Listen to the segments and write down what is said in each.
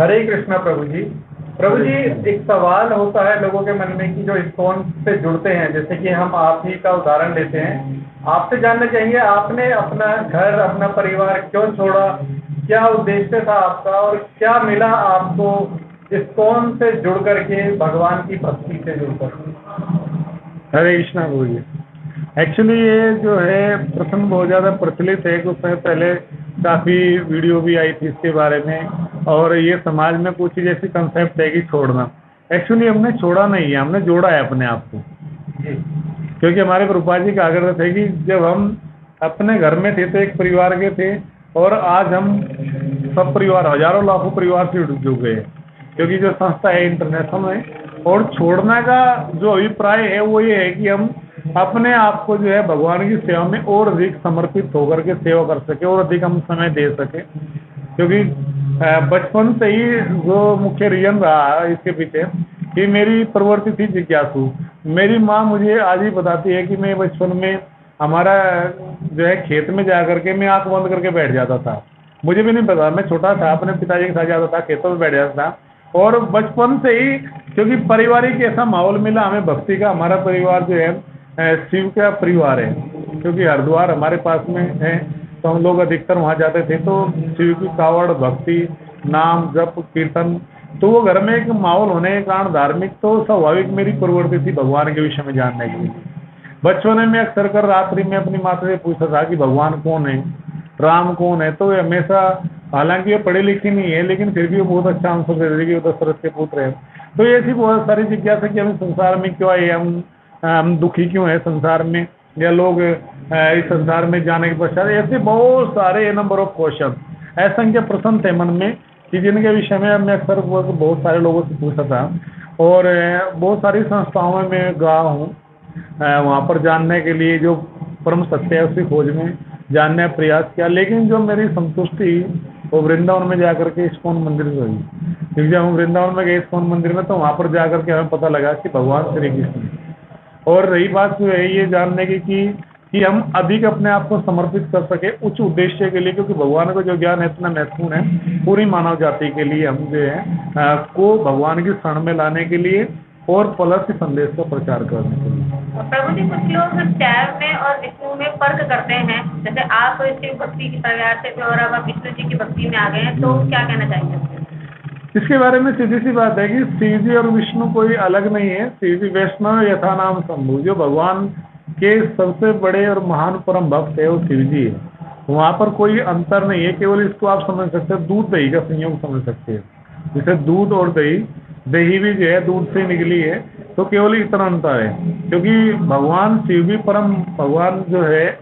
हरे कृष्णा प्रभु जी। प्रभु जी, एक सवाल होता है लोगों के मन में कि जो इस्कॉन से जुड़ते हैं, जैसे कि हम आप ही का उदाहरण लेते हैं। आपसे जानना चाहेंगे, आपने अपना घर, अपना परिवार क्यों छोड़ा? क्या उद्देश्य था आपका और क्या मिला आपको इस्कॉन से जुड़ करके, भगवान की भक्ति से जुड़कर? हरे कृष्णा बोलिए। एक्चुअली ये जो है प्रसंग बहुत ज़्यादा प्रचलित है। कुछ समय पहले काफ़ी वीडियो भी आई थी इसके बारे में, और ये समाज में कुछ जैसी कंसेप्ट है कि छोड़ना। एक्चुअली हमने छोड़ा नहीं है, हमने जोड़ा है अपने आप को। जी। क्योंकि हमारे प्रभुपा जी कहा करते थे कि जब हम अपने घर में थे तो एक परिवार के थे, और आज हम सब परिवार, हजारों लाखों परिवार से जुड़ गए हैं। क्योंकि जो संस्था है इंटरनेशनल है, और छोड़ने का जो अभिप्राय है वो ये है कि हम अपने आप को जो है भगवान की सेवा में और अधिक समर्पित होकर के सेवा कर सके और अधिक हम समय दे सके। क्योंकि बचपन से ही जो मुख्य रीजन रहा इसके पीछे कि मेरी प्रवृत्ति थी जिज्ञासु। मेरी माँ मुझे आज ही बताती है कि मैं बचपन में हमारा जो है खेत में जा करके मैं आंख बंद करके बैठ जाता था। मुझे भी नहीं पता, मैं छोटा था, अपने पिताजी के साथ जाता था, खेतों में बैठ जाता था। और बचपन से ही क्योंकि पारिवारिक ऐसा माहौल मिला हमें भक्ति का। हमारा परिवार जो है शिव का परिवार है, क्योंकि हरिद्वार हमारे पास में है, तो हम लोग अधिकतर वहाँ जाते थे। तो शिव की कावड़, भक्ति, नाम जप, कीर्तन, तो वो घर में एक माहौल होने के कारण धार्मिक तो स्वाभाविक मेरी प्रवृत्ति थी भगवान के विषय में जानने के लिए। बचपन में मैं अक्सर कर रात्रि में अपनी माता से पूछता था कि भगवान कौन है, राम कौन है। तो हमेशा, हालांकि ये पढ़ी लिखी नहीं है, लेकिन फिर भी वो बहुत अच्छा आंसर दे रही कि वो दशरथ के पुत्र है। तो ये ऐसी बहुत सारी जिज्ञासा कि हम संसार में क्यों आए, हम दुखी क्यों है संसार में, या लोग इस संसार में जाने के पश्चात, ऐसे बहुत सारे नंबर ऑफ क्वेश्चन, असंख्य प्रश्न थे मन में कि जिनके विषय में मैं अक्सर बहुत सारे लोगों से पूछा था। और बहुत सारी संस्थाओं में मैं गया हूँ वहाँ पर जानने के लिए, जो परम सत्य है उसकी खोज में जानने का प्रयास किया। लेकिन जो मेरी संतुष्टि वो वृंदावन में जाकर के इस्कॉन मंदिर में हुई। क्योंकि जब हम वृंदावन में गए इस्कॉन मंदिर में, तो वहाँ पर जाकर के हमें पता लगा कि भगवान श्री कृष्ण है। और रही बात जो है ये जानने की कि हम अधिक अपने आप को समर्पित कर सके उच्च उद्देश्य के लिए, क्योंकि भगवान को जो ज्ञान है इतना महत्वपूर्ण है पूरी मानव जाति के लिए। हम जो है को भगवान की शरण में लाने के लिए और प्लस संदेश का प्रचार करने के लिए। प्रभु जी, कुछ लोग शैव में और विष्णु में फर्क करते हैं। जैसे आप शिव भक्ति की परिवार से थे और अब आप विष्णु जी की भक्ति में आ गए हैं, तो क्या कहना चाहेंगे? इसके बारे में सीधी सी बात है कि शिव जी और विष्णु कोई अलग नहीं है। शिव जी वैष्णव यथा नाम शंभु, जो भगवान के सबसे बड़े और महान परम भक्त है वो शिव जी है। वहाँ पर कोई अंतर नहीं है। केवल इसको आप समझ सकते हैं दूध दही का संयोग समझ सकते हैं। जैसे दूध और दही, दही भी जो है दूध से निकली है, तो केवल इतना अंतर है। क्योंकि भगवान शिव भी परम भगवान जो है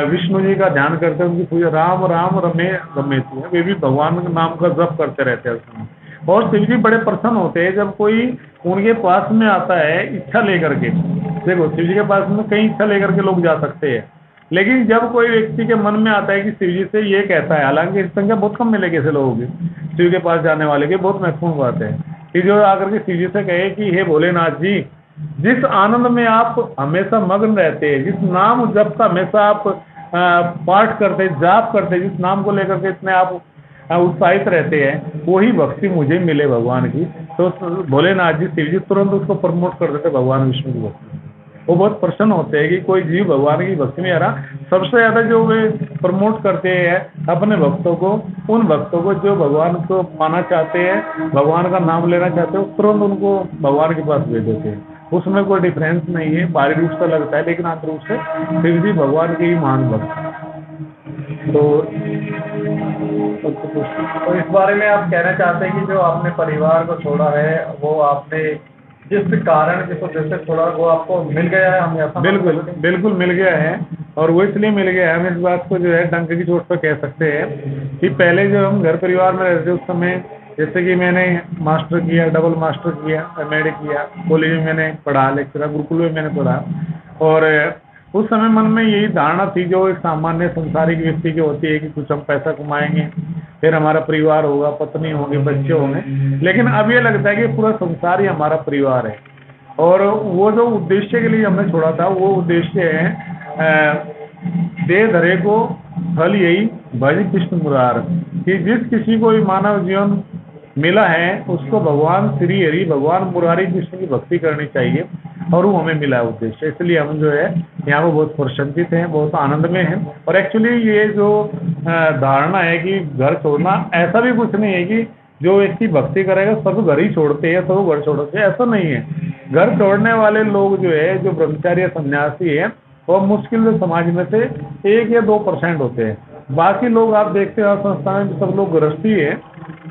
विष्णु जी का ध्यान करते हैं, उनकी पूजा राम राम रमे रमेती है, वे भी भगवान के नाम का जप करते रहते हैं उसमें। और शिव जी बड़े प्रसन्न होते हैं जब कोई उनके पास में आता है इच्छा लेकर के। देखो, शिव जी के पास में कई इच्छा लेकर के लोग जा सकते हैं, लेकिन जब कोई व्यक्ति के मन में आता है कि शिव जी से ये कहता है, हालांकि इस संख्या बहुत कम मिलेगी ऐसे लोगों की शिव के पास जाने वाले की, बहुत महत्वपूर्ण बात है कि जो आकर के शिव जी से कहे कि हे भोलेनाथ जी, जिस आनंद में आप हमेशा मग्न रहते हैं, जिस नाम जप का हमेशा आप पाठ करते, जाप करते, जिस नाम को लेकर के इतने आप उत्साहित रहते हैं, वही भक्ति मुझे मिले भगवान की। तो भोलेनाथ जी, शिव जी तुरंत उसको प्रमोट कर देते भगवान विष्णु की भक्ति। वो बहुत प्रसन्न होते हैं कि कोई जीव भगवान की भक्ति में आ रहा। सबसे ज़्यादा जो वे प्रमोट करते हैं अपने भक्तों को, उन भक्तों को जो भगवान को पाना चाहते हैं, भगवान का नाम लेना चाहते हैं, तुरंत उनको भगवान के पास भेज देते हैं। उसमें कोई डिफरेंस नहीं है, बाहरी रूप से लगता है, लेकिन आंतरिक रूप से फिर भी भगवान के ही महान भक्त। तो इस बारे में आप कहना चाहते हैं कि जो आपने परिवार को छोड़ा है, वो आपने जिस कारण, जिस उद्देश्य से छोड़ा, वो आपको मिल गया है? हम ऐसा बिल्कुल बिल्कुल मिल गया है। और वो इसलिए मिल गया है, हम इस बात को जो है डंक की चोट पर कह सकते हैं कि पहले जब हम घर परिवार में रहते उस समय, जैसे कि मैंने मास्टर किया, डबल मास्टर किया, एमएड किया, कॉलेज में मैंने पढ़ा, लेक्चर गुरुकुल में मैंने पढ़ा। और उस समय मन में यही धारणा थी जो एक सामान्य संसारिक व्यक्ति की होती है कि कुछ हम पैसा कमाएंगे, फिर हमारा परिवार होगा, पत्नी होगी, बच्चे होंगे। लेकिन अब ये लगता है कि पूरा संसार ही हमारा परिवार है। और वो जो उद्देश्य के लिए हमने छोड़ा था, वो उद्देश्य है दे धरे को फल यही भज कृष्ण मुरार, कि जिस किसी को भी मानव जीवन मिला है उसको भगवान श्री हरि भगवान मुरारी कृष्ण की भक्ति करनी चाहिए और वो हमें मिला है उद्देश्य। इसलिए हम जो है यहाँ पर बहुत प्रसन्नित हैं, बहुत आनंद में हैं। और एक्चुअली ये जो धारणा है कि घर छोड़ना, ऐसा भी कुछ नहीं है कि जो व्यक्ति भक्ति करेगा सब घर ही छोड़ते हैं, सब घर छोड़ते हैं, ऐसा नहीं है। घर छोड़ने वाले लोग जो है, जो ब्रह्मचारी सन्यासी है, वो मुश्किल से समाज में से 1 या 2% होते हैं। बाकी लोग आप देखते हो संस्थान में सब लोग गृहस्थी है।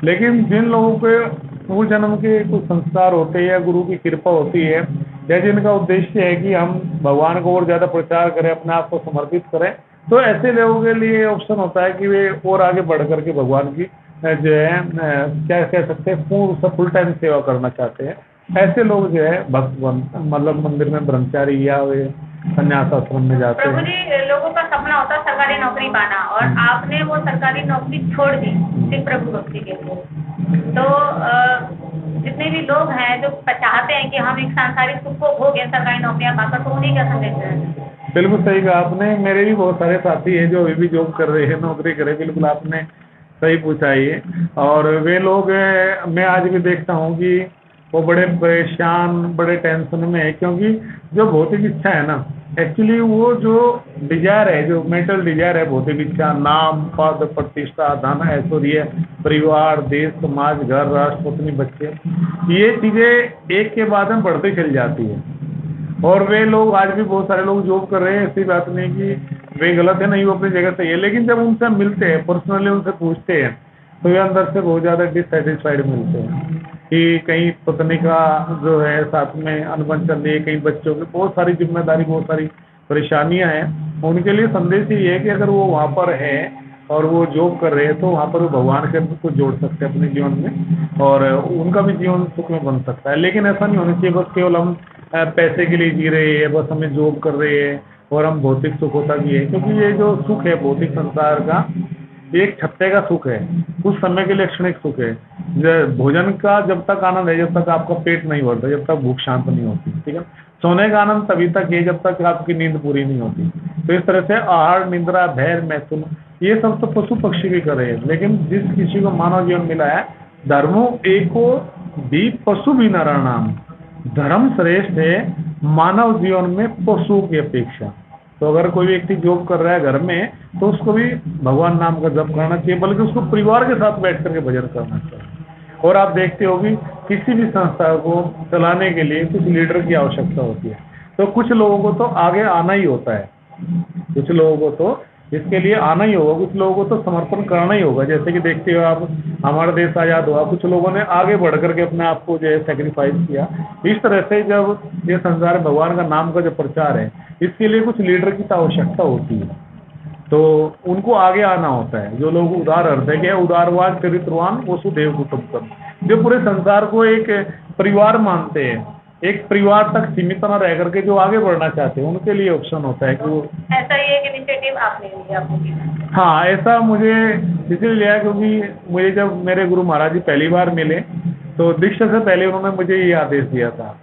लेकिन जिन लोगों के पूर्व जन्म के कुछ संस्कार होते हैं या गुरु की कृपा होती है, या जिनका उद्देश्य है कि हम भगवान को और ज़्यादा प्रचार करें, अपने आप को समर्पित करें, तो ऐसे लोगों के लिए ऑप्शन होता है कि वे और आगे बढ़ करके भगवान की जो है क्या कह सकते हैं पूर्ण फुल टाइम सेवा करना चाहते हैं। ऐसे लोग जो है भक्त मतलब मंदिर में ब्रह्मचारी या वे संन्यास आश्रम में जाते प्रभु हैं। जी, लोगों का सपना होता है सरकारी नौकरी पाना, और आपने वो सरकारी नौकरी छोड़ दी सिर्फ प्रभु भक्ति के लिए। तो जितने भी लोग हैं जो चाहते हैं कि हम एक सांसारिक सुख को भोगें सरकारी नौकरियां पाकर, तो उन्हीं का संदेश है। बिल्कुल सही कहा आपने। मेरे भी बहुत सारे साथी हैं जो अभी भी जॉब कर रहे हैं, नौकरी कर रहे हैं। बिल्कुल आपने सही पूछा ये। और वे लोग मैं आज भी देखता हूँ कि वो बड़े परेशान, बड़े टेंशन में है, क्योंकि जो भौतिक इच्छा है ना, एक्चुअली वो जो डिजायर है, जो मेंटल डिजायर है, भौतिक इच्छा, नाम, पद, प्रतिष्ठा, धन, ऐश्वर्य, परिवार, देश, समाज, घर, राष्ट्र, पत्नी, बच्चे, ये चीज़ें एक के बाद में बढ़ती चली जाती है। और वे लोग आज भी बहुत सारे लोग जॉब कर रहे हैं, ऐसी बात नहीं कि वे गलत है, नहीं, वो अपनी जगह सही है। लेकिन जब उनसे मिलते हैं, पर्सनली उनसे पूछते हैं, तो वे अंदर से बहुत ज़्यादा डिससेटिस्फाइड मिलते हैं कि कहीं पत्नी का जो है साथ में अनबन चल रही है, कहीं बच्चों की बहुत सारी जिम्मेदारी, बहुत सारी परेशानियां हैं। उनके लिए संदेश ये है कि अगर वो वहाँ पर है और वो जॉब कर रहे हैं, तो वहाँ पर वो भगवान के को जोड़ सकते हैं अपने जीवन में, और उनका भी जीवन सुख में बन सकता है। लेकिन ऐसा नहीं होना चाहिए बस केवल हम पैसे के लिए जी रहे हैं, बस हमें जॉब कर रहे हैं और हम भौतिक सुखों तक ही है। क्योंकि ये जो सुख है भौतिक संसार का, एक छत्ते का सुख है, कुछ समय के लिए क्षणिक सुख है। भोजन का जब तक आनंद है जब तक आपका पेट नहीं भरता, जब तक भूख शांत नहीं होती, ठीक है। सोने का आनंद तभी तक है जब तक आपकी नींद पूरी नहीं होती। तो इस तरह से आहार, निद्रा, धैर्य, मैथुन, ये सब तो पशु पक्षी भी कर रहे हैं। लेकिन जिस किसी को मानव जीवन मिला है, धर्मो एको भी पशु भी नाम, धर्म श्रेष्ठ है मानव जीवन में पशु की अपेक्षा। तो अगर कोई व्यक्ति जॉब कर रहा है घर में, तो उसको भी भगवान नाम का जप करना चाहिए, बल्कि उसको परिवार के साथ बैठ करके भजन करना चाहिए। और आप देखते हो कि किसी भी संस्था को चलाने के लिए कुछ लीडर की आवश्यकता होती है। तो कुछ लोगों को तो आगे आना ही होता है, कुछ लोगों को तो इसके लिए आना ही होगा, कुछ लोगों को तो समर्पण करना ही होगा। जैसे कि देखते हो आप, हमारा देश आज़ाद हुआ, कुछ लोगों ने आगे बढ़ करके अपने आप को जो है सेक्रीफाइस किया। इस तरह से जब ये संसार भगवान का नाम का जो प्रचार है, इसके लिए कुछ लीडर की तो आवश्यकता होती है, तो उनको आगे आना होता है। जो लोग उदार हृदय के, उदारवाद, चरित्रवान, वसुदेव कुटुंबकम, जो पूरे संसार को एक परिवार मानते हैं, एक परिवार तक सीमित न रह करके जो आगे बढ़ना चाहते हैं, उनके लिए ऑप्शन होता है कि वो ऐसा ही एक इनिशिएटिव आपने लिया अपनी। हाँ, ऐसा मुझे इसलिए लिया क्योंकि मुझे जब मेरे गुरु महाराज जी पहली बार मिले, तो दीक्षा से पहले उन्होंने मुझे ये आदेश दिया था,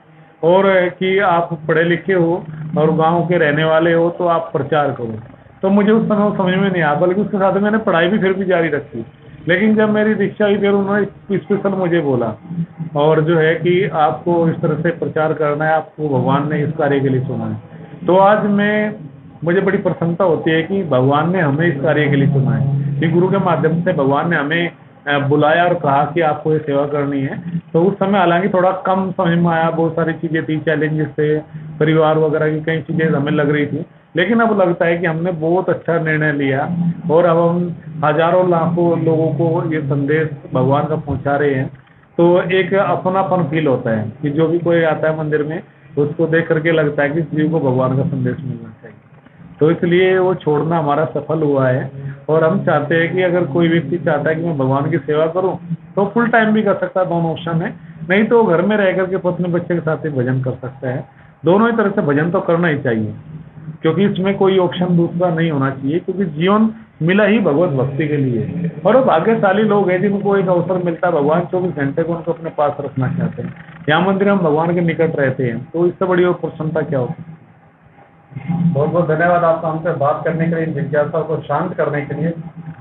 और कि आप पढ़े लिखे हो और गांव के रहने वाले हो तो आप प्रचार करो। तो मुझे उस समय समझ में नहीं आया, बल्कि उसके साथ मैंने पढ़ाई भी फिर भी जारी रखी। लेकिन जब मेरी दीक्षा हुई, फिर उन्होंने स्पेशल मुझे बोला, और जो है कि आपको इस तरह से प्रचार करना है, आपको भगवान ने इस कार्य के लिए चुना है। तो आज मुझे बड़ी प्रसन्नता होती है कि भगवान ने हमें इस कार्य के लिए चुना है, कि गुरु के माध्यम से भगवान ने हमें बुलाया और कहा कि आपको ये सेवा करनी है। तो उस समय हालांकि थोड़ा कम समझ में आया, बहुत सारी चीज़ें थी, चैलेंजेस थे, परिवार वगैरह की कई चीज़ें हमें लग रही थी। लेकिन अब लगता है कि हमने बहुत अच्छा निर्णय लिया, और अब हम हजारों लाखों लोगों को ये संदेश भगवान का पहुंचा रहे हैं। तो एक अपनापन फील होता है कि जो भी कोई आता है मंदिर में, उसको देख करके लगता है कि इस जीव को भगवान का संदेश मिलना चाहिए। तो इसलिए वो छोड़ना हमारा सफल हुआ है। और हम चाहते हैं कि अगर कोई व्यक्ति चाहता है कि मैं भगवान की सेवा करूं, तो फुल टाइम भी कर सकता है, दोनों ऑप्शन है। नहीं तो घर में रह करके अपने बच्चे के साथ ही भजन कर सकता है। दोनों ही तरह से भजन तो करना ही चाहिए, क्योंकि इसमें कोई ऑप्शन दूसरा नहीं होना चाहिए, क्योंकि जीवन मिला ही भगवत भक्ति के लिए। और वो भाग्यशाली लोग हैं जिनको एक अवसर मिलता है, भगवान 24 घंटे को उनको अपने पास रखना चाहते हैं। यहाँ मंदिर हम भगवान के निकट रहते हैं, तो इससे बड़ी और प्रसन्नता क्या होती है। बहुत बहुत धन्यवाद आपका हमसे बात करने के लिए, जिज्ञासा को शांत करने के लिए।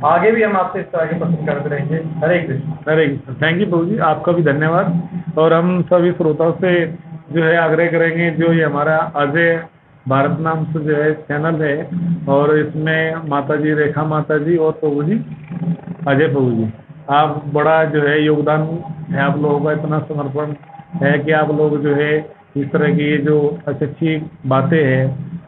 आगे भी हम आपसे इस तरह के प्रश्न करते रहेंगे। हरे कृष्ण। हरे कृष्ण। थैंक यू प्रभु जी, आपका भी धन्यवाद। और हम सभी श्रोताओं से जो है आग्रह करेंगे, जो ये हमारा अजय भारत नाम से जो है चैनल है, और इसमें माता जी रेखा माता जी और प्रभु जी अजय प्रभु जी, आप बड़ा जो है योगदान है आप लोगों का, इतना समर्पण है कि आप लोग जो है इस तरह की जो अच्छी बातें हैं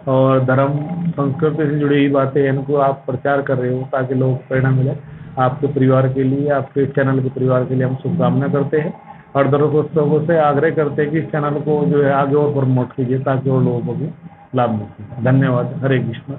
और धर्म संस्कृति से जुड़ी हुई बातें हैं, इनको आप प्रचार कर रहे हो ताकि लोग प्रेरणा मिले। आपके परिवार के लिए, आपके चैनल के परिवार के लिए हम शुभकामना करते हैं और दर्शकों से आग्रह करते हैं कि इस चैनल को जो है आगे और प्रमोट कीजिए ताकि और लोगों को भी लाभ मिले। धन्यवाद। हरे कृष्ण।